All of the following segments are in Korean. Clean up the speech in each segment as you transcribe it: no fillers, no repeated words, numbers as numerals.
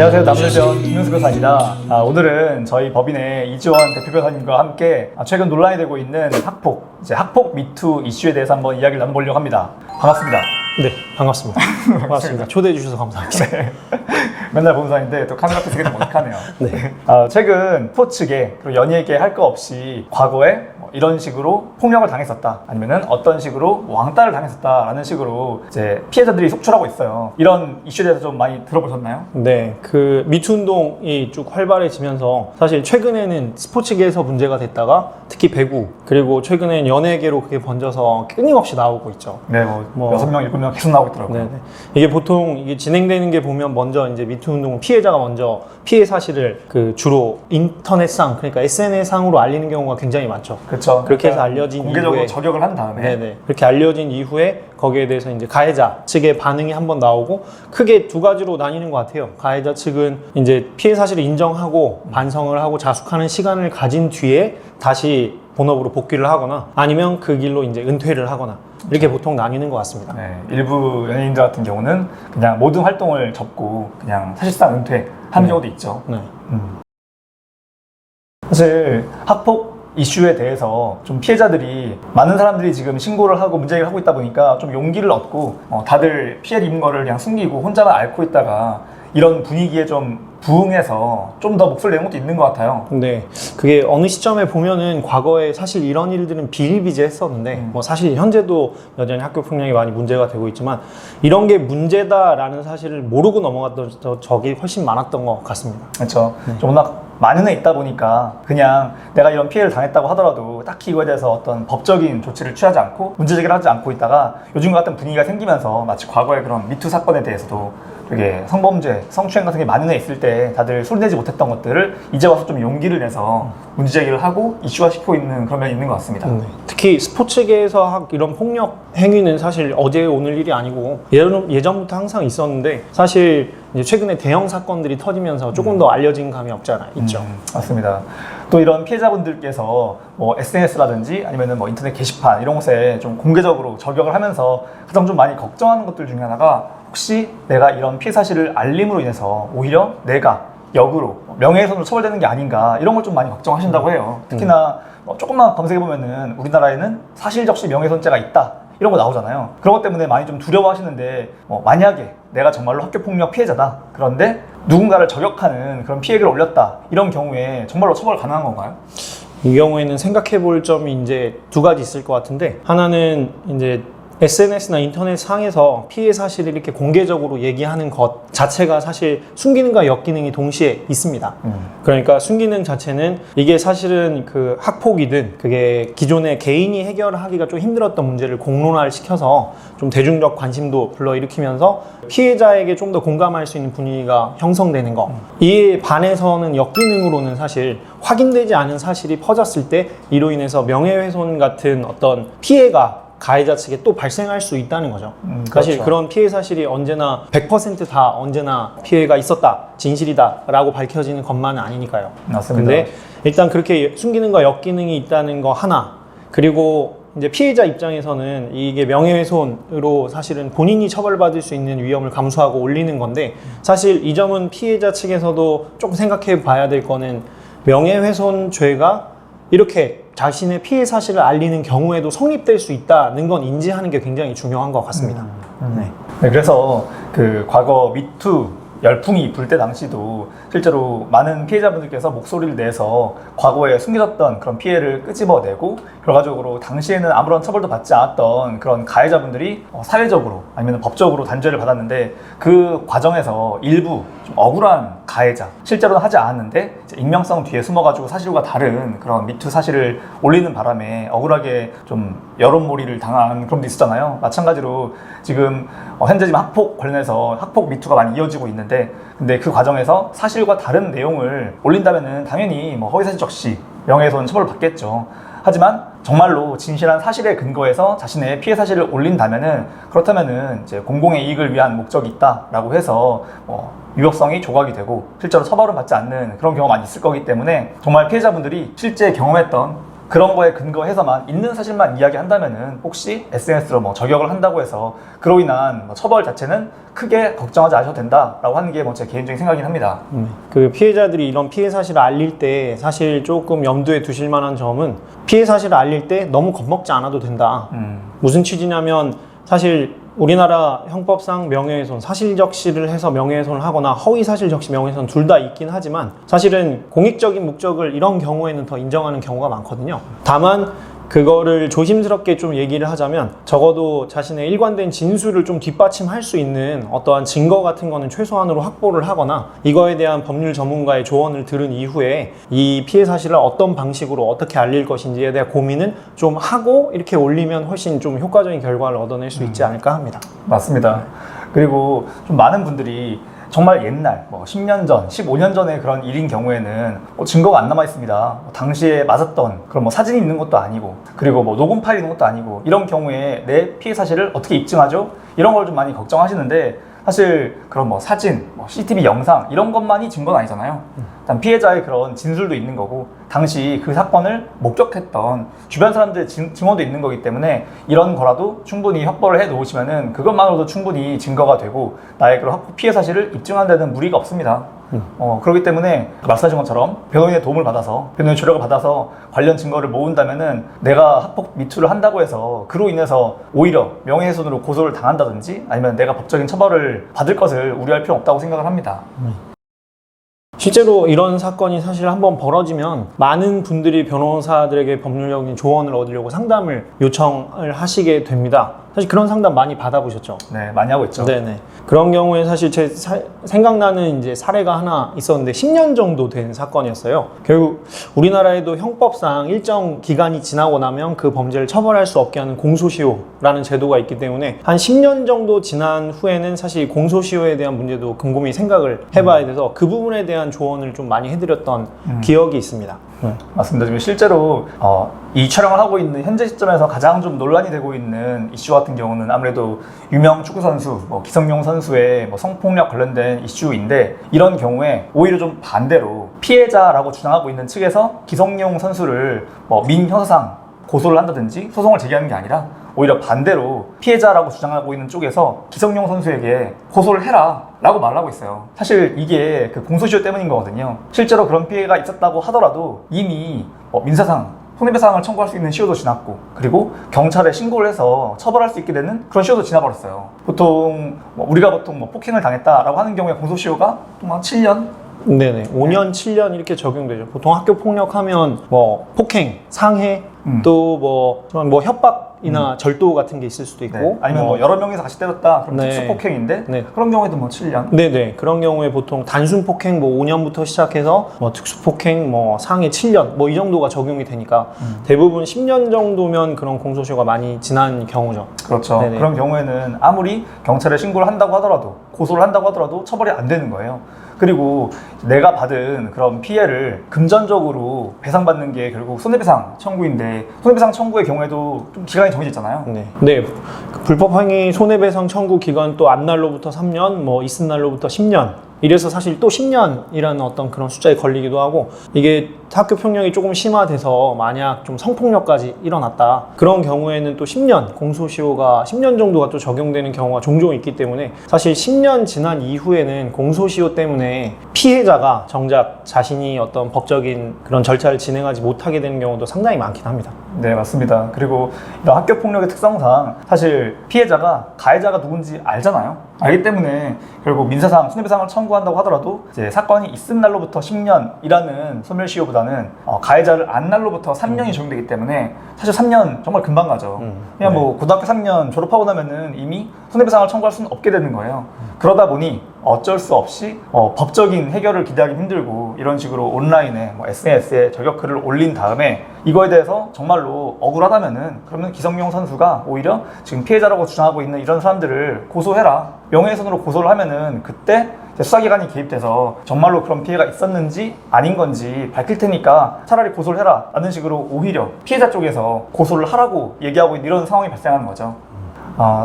안녕하세요. 남대전 김윤수 변호사입니다. 오늘은 저희 법인의 이지원 대표 변호사님과 함께 최근 논란이 되고 있는 학폭 미투 이슈에 대해서 한번 이야기를 나눠보려고 합니다. 반갑습니다. 네, 반갑습니다. 반갑습니다. 초대해 주셔서 감사합니다. 네. 맨날 보는 사람인데 또 카메라 앞에 되게 좀 어색하네요. 네. 최근 스포츠계 그리고 연예계 할 거 없이 과거에 이런 식으로 폭력을 당했었다, 아니면은 어떤 식으로 왕따를 당했었다라는 식으로 이제 피해자들이 속출하고 있어요. 이런 이슈에 대해서 좀 많이 들어보셨나요? 네, 그 미투 운동이 쭉 활발해지면서 사실 최근에는 스포츠계에서 문제가 됐다가 특히 배구, 그리고 최근엔 연예계로 그게 번져서 끊임없이 나오고 있죠. 네, 뭐 6명, 7명 계속 나오고 있더라고요. 네네. 이게 보통 이게 진행되는 게 보면 먼저 이제 미투 운동 피해자가 먼저 피해 사실을 그 주로 인터넷상, 그러니까 SNS상으로 알리는 경우가 굉장히 많죠. 그렇죠. 그렇게 해서 알려진 공개적으로 이후에 저격을 한 다음에 네네. 그렇게 알려진 이후에 거기에 대해서 이제 가해자 측의 반응이 한번 나오고 크게 두 가지로 나뉘는 것 같아요. 가해자 측은 이제 피해 사실을 인정하고 반성을 하고 자숙하는 시간을 가진 뒤에 다시 본업으로 복귀를 하거나 아니면 그 길로 이제 은퇴를 하거나 이렇게 보통 나뉘는 것 같습니다. 네, 일부 연예인들 같은 경우는 그냥 모든 활동을 접고 그냥 사실상 은퇴하는 경우도 있죠. 네. 사실 학폭 이슈에 대해서 좀 피해자들이 많은 사람들이 지금 신고를 하고 문제를 하고 있다 보니까 좀 용기를 얻고 다들 피해를 입은 거를 그냥 숨기고 혼자만 앓고 있다가 이런 분위기에 좀 부응해서 좀 더 목소리를 내는 것도 있는 것 같아요. 네, 그게 어느 시점에 보면은 과거에 사실 이런 일들은 비일비재했었는데 뭐 사실 현재도 여전히 학교 폭력이 많이 문제가 되고 있지만 이런 게 문제다라는 사실을 모르고 넘어갔던 적이 훨씬 많았던 것 같습니다. 그렇죠. 좀 워낙 많은 애 있다 보니까 그냥 내가 이런 피해를 당했다고 하더라도 딱히 이거에 대해서 어떤 법적인 조치를 취하지 않고 문제 제기를 하지 않고 있다가 요즘 같은 분위기가 생기면서 마치 과거의 그런 미투 사건에 대해서도 되게 성범죄, 성추행 같은 게 많은 애 있을 때 다들 소리내지 못했던 것들을 이제 와서 좀 용기를 내서 문제 제기를 하고 이슈화 시키고 있는 그런 면이 있는 것 같습니다. 특히 스포츠계에서 이런 폭력 행위는 사실 어제 오늘 일이 아니고 예전부터 항상 있었는데 사실 이제 최근에 대형 사건들이 터지면서 조금 더 알려진 감이 없지 않아 있죠. 맞습니다. 또 이런 피해자분들께서 뭐 SNS라든지 아니면 뭐 인터넷 게시판 이런 곳에 좀 공개적으로 저격을 하면서 가장 좀 많이 걱정하는 것들 중에 하나가 혹시 내가 이런 피해 사실을 알림으로 인해서 오히려 내가 역으로 명예훼손으로 처벌되는 게 아닌가 이런 걸 좀 많이 걱정하신다고 해요. 특히나 조금만 검색해보면은 우리나라에는 사실적시 명예훼손죄가 있다 이런 거 나오잖아요. 그런 것 때문에 많이 좀 두려워하시는데 만약에 내가 정말로 학교폭력 피해자다, 그런데 누군가를 저격하는 그런 피해를 올렸다, 이런 경우에 정말로 처벌 가능한 건가요? 이 경우에는 생각해 볼 점이 이제 두 가지 있을 것 같은데, 하나는 이제 SNS나 인터넷 상에서 피해 사실을 이렇게 공개적으로 얘기하는 것 자체가 사실 순기능과 역기능이 동시에 있습니다. 그러니까 순기능 자체는 이게 사실은 그 학폭이든 그게 기존에 개인이 해결하기가 좀 힘들었던 문제를 공론화를 시켜서 좀 대중적 관심도 불러일으키면서 피해자에게 좀 더 공감할 수 있는 분위기가 형성되는 거. 이에 반해서는 역기능으로는 사실 확인되지 않은 사실이 퍼졌을 때 이로 인해서 명예훼손 같은 어떤 피해가 가해자 측에 또 발생할 수 있다는 거죠. 사실 그렇죠. 그런 피해 사실이 언제나 100% 언제나 피해가 있었다, 진실이다 라고 밝혀지는 것만은 아니니까요. 맞습니다. 근데 일단 그렇게 순기능과 역기능이 있다는 거 하나, 그리고 이제 피해자 입장에서는 이게 명예훼손으로 사실은 본인이 처벌받을 수 있는 위험을 감수하고 올리는 건데, 사실 이 점은 피해자 측에서도 조금 생각해 봐야 될 거는 명예훼손죄가 이렇게 자신의 피해 사실을 알리는 경우에도 성립될 수 있다는 건 인지하는 게 굉장히 중요한 것 같습니다. 네, 그래서 그 과거 미투 열풍이 불 때 당시도 실제로 많은 피해자분들께서 목소리를 내서 과거에 숨겨졌던 그런 피해를 끄집어내고 결과적으로 당시에는 아무런 처벌도 받지 않았던 그런 가해자분들이 사회적으로 아니면 법적으로 단죄를 받았는데, 그 과정에서 일부 좀 억울한 가해자, 실제로는 하지 않았는데 익명성 뒤에 숨어가지고 사실과 다른 그런 미투 사실을 올리는 바람에 억울하게 좀 여론몰이를 당한 그런 게 있었잖아요. 마찬가지로 지금 현재 지금 학폭 관련해서 학폭 미투가 많이 이어지고 있는데, 근데 그 과정에서 사실과 다른 내용을 올린다면은 당연히 뭐 허위사실 적시, 명예훼손 처벌을 받겠죠. 하지만 정말로 진실한 사실에 근거해서 자신의 피해 사실을 올린다면은, 그렇다면은 이제 공공의 이익을 위한 목적이 있다라고 해서 위법성이 조각이 되고 실제로 처벌은 받지 않는 그런 경우가 많이 있을 거기 때문에 정말 피해자분들이 실제 경험했던 그런 거에 근거해서만 있는 사실만 이야기한다면은 혹시 SNS로 뭐 저격을 한다고 해서 그로 인한 뭐 처벌 자체는 크게 걱정하지 않으셔도 된다라고 하는 게 뭐 제 개인적인 생각이긴 합니다. 그 피해자들이 이런 피해 사실을 알릴 때 사실 조금 염두에 두실 만한 점은 피해 사실을 알릴 때 너무 겁먹지 않아도 된다. 무슨 취지냐면 사실 우리나라 형법상 명예훼손, 사실적시를 해서 명예훼손을 하거나 허위사실적시 명예훼손 둘 다 있긴 하지만 사실은 공익적인 목적을 이런 경우에는 더 인정하는 경우가 많거든요. 다만 그거를 조심스럽게 좀 얘기를 하자면 적어도 자신의 일관된 진술을 좀 뒷받침할 수 있는 어떠한 증거 같은 거는 최소한으로 확보를 하거나 이거에 대한 법률 전문가의 조언을 들은 이후에 이 피해 사실을 어떤 방식으로 어떻게 알릴 것인지에 대한 고민은 좀 하고 이렇게 올리면 훨씬 좀 효과적인 결과를 얻어낼 수 있지 않을까 합니다. 맞습니다. 그리고 좀 많은 분들이 정말 옛날, 뭐 10년 전, 15년 전의 그런 일인 경우에는 증거가 안 남아 있습니다. 당시에 맞았던 그런 뭐 사진이 있는 것도 아니고, 그리고 뭐 녹음 파일이 있는 것도 아니고, 이런 경우에 내 피해 사실을 어떻게 입증하죠? 이런 걸 좀 많이 걱정하시는데, 사실 그런 뭐 사진, 뭐 CCTV 영상 이런 것만이 증거는 아니잖아요. 일단 피해자의 그런 진술도 있는 거고 당시 그 사건을 목격했던 주변 사람들의 증언도 있는 거기 때문에 이런 거라도 충분히 확보를 해 놓으시면은 그것만으로도 충분히 증거가 되고 나의 그런 피해 사실을 입증하는 데는 무리가 없습니다. 그렇기 때문에 말씀하신 것처럼 변호인의 도움을 받아서 변호인 조력을 받아서 관련 증거를 모은다면은 내가 학폭 미투를 한다고 해서 그로 인해서 오히려 명예훼손으로 고소를 당한다든지 아니면 내가 법적인 처벌을 받을 것을 우려할 필요 없다고 생각을 합니다. 실제로 이런 사건이 사실 한번 벌어지면 많은 분들이 변호사들에게 법률적인 조언을 얻으려고 상담을 요청을 하시게 됩니다. 사실 그런 상담 많이 받아보셨죠? 네, 많이 하고 있죠. 네네. 그런 경우에 사실 제 생각나는 이제 사례가 하나 있었는데 10년 정도 된 사건이었어요. 결국 우리나라에도 형법상 일정 기간이 지나고 나면 그 범죄를 처벌할 수 없게 하는 공소시효라는 제도가 있기 때문에 한 10년 정도 지난 후에는 사실 공소시효에 대한 문제도 곰곰이 생각을 해봐야 돼서 그 부분에 대한 조언을 좀 많이 해드렸던 기억이 있습니다. 맞습니다. 지금 실제로 이 촬영을 하고 있는 현재 시점에서 가장 좀 논란이 되고 있는 이슈 같은 경우는 아무래도 유명 축구 선수, 뭐 기성용 선수의 뭐 성폭력 관련된 이슈인데 이런 경우에 오히려 좀 반대로 피해자라고 주장하고 있는 측에서 기성용 선수를 뭐 민형사상 고소를 한다든지 소송을 제기하는 게 아니라 오히려 반대로 피해자라고 주장하고 있는 쪽에서 기성용 선수에게 고소를 해라 라고 말하고 있어요. 사실 이게 그 공소시효 때문인 거거든요. 실제로 그런 피해가 있었다고 하더라도 이미 민사상 손해배상을 청구할 수 있는 시효도 지났고 그리고 경찰에 신고를 해서 처벌할 수 있게 되는 그런 시효도 지나버렸어요. 보통 우리가 보통 폭행을 당했다라고 하는 경우에 공소시효가 한 7년? 네네. 5년, 7년 이렇게 적용되죠. 보통 학교 폭력하면 뭐 폭행, 상해, 또 뭐 협박이나 절도 같은 게 있을 수도 있고, 네. 아니면 뭐 여러 명이서 같이 때렸다 그럼 네. 특수폭행인데 네. 그런 경우에도 뭐 7년. 네네. 그런 경우에 보통 단순 폭행 뭐 5년부터 시작해서 뭐 특수폭행 뭐 상해 7년 뭐 이 정도가 적용이 되니까 대부분 10년 정도면 그런 공소시효가 많이 지난 경우죠. 그렇죠. 네네. 그런 경우에는 아무리 경찰에 신고를 한다고 하더라도 고소를 한다고 하더라도 처벌이 안 되는 거예요. 그리고 내가 받은 그런 피해를 금전적으로 배상받는 게 결국 손해배상 청구인데 손해배상 청구의 경우에도 좀 기간이 정해져 있잖아요. 네. 그 불법행위 손해배상 청구 기간 또 안날로부터 3년, 뭐 있음날로부터 10년. 이래서 사실 또 10년이라는 어떤 그런 숫자에 걸리기도 하고 이게 학교 폭력이 조금 심화돼서 만약 좀 성폭력까지 일어났다 그런 경우에는 또 10년 공소시효가 10년 정도가 또 적용되는 경우가 종종 있기 때문에 사실 10년 지난 이후에는 공소시효 때문에 피해자가 정작 자신이 어떤 법적인 그런 절차를 진행하지 못하게 되는 경우도 상당히 많긴 합니다. 네, 맞습니다. 그리고 이런 학교 폭력의 특성상 사실 피해자가 가해자가 누군지 알잖아요. 알기 때문에 결국 민사상 손해배상을 청구한다고 하더라도 이제 사건이 있은 날로부터 10년이라는 소멸시효보다는 가해자를 안 날로부터 3년이 적용되기 때문에 사실 3년 정말 금방 가죠. 그냥 뭐 고등학교 3년 졸업하고 나면은 이미 손해배상을 청구할 수는 없게 되는 거예요. 그러다 보니 어쩔 수 없이 법적인 해결을 기대하기 힘들고 이런 식으로 온라인에 SNS에 저격글을 올린 다음에 이거에 대해서 정말로 억울하다면은 그러면 기성용 선수가 오히려 지금 피해자라고 주장하고 있는 이런 사람들을 고소해라. 명예훼손으로 고소를 하면은 그때 수사기관이 개입돼서 정말로 그런 피해가 있었는지 아닌 건지 밝힐 테니까 차라리 고소를 해라 라는 식으로 오히려 피해자 쪽에서 고소를 하라고 얘기하고 있는 이런 상황이 발생하는 거죠.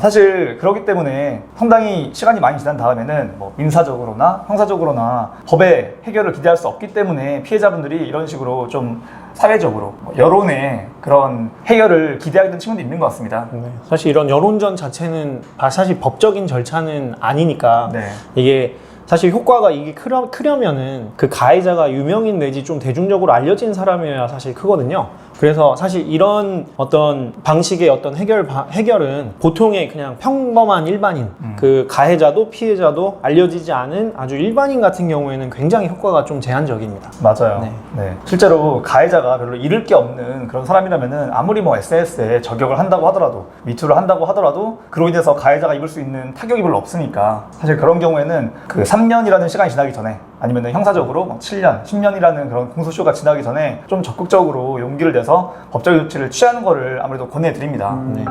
사실 그렇기 때문에 상당히 시간이 많이 지난 다음에는 뭐 민사적으로나 형사적으로나 법의 해결을 기대할 수 없기 때문에 피해자분들이 이런 식으로 좀 사회적으로 여론의 그런 해결을 기대하게 된 친구도 있는 것 같습니다. 네. 사실 이런 여론전 자체는 사실 법적인 절차는 아니니까 네. 이게 사실 효과가 이게 크려면은 그 가해자가 유명인 내지 좀 대중적으로 알려진 사람이어야 사실 크거든요. 그래서 사실 이런 어떤 방식의 어떤 해결은 보통의 그냥 평범한 일반인, 그 가해자도 피해자도 알려지지 않은 아주 일반인 같은 경우에는 굉장히 효과가 좀 제한적입니다. 맞아요. 네. 네. 실제로 가해자가 별로 잃을 게 없는 그런 사람이라면은 아무리 뭐 SNS에 저격을 한다고 하더라도 미투를 한다고 하더라도 그로 인해서 가해자가 입을 수 있는 타격이 별로 없으니까 사실 그런 경우에는 그 3년이라는 시간이 지나기 전에 아니면 형사적으로 뭐 7년, 10년이라는 그런 공소시효가 지나기 전에 좀 적극적으로 용기를 내서 법적 조치를 취하는 거를 아무래도 권해드립니다. 네.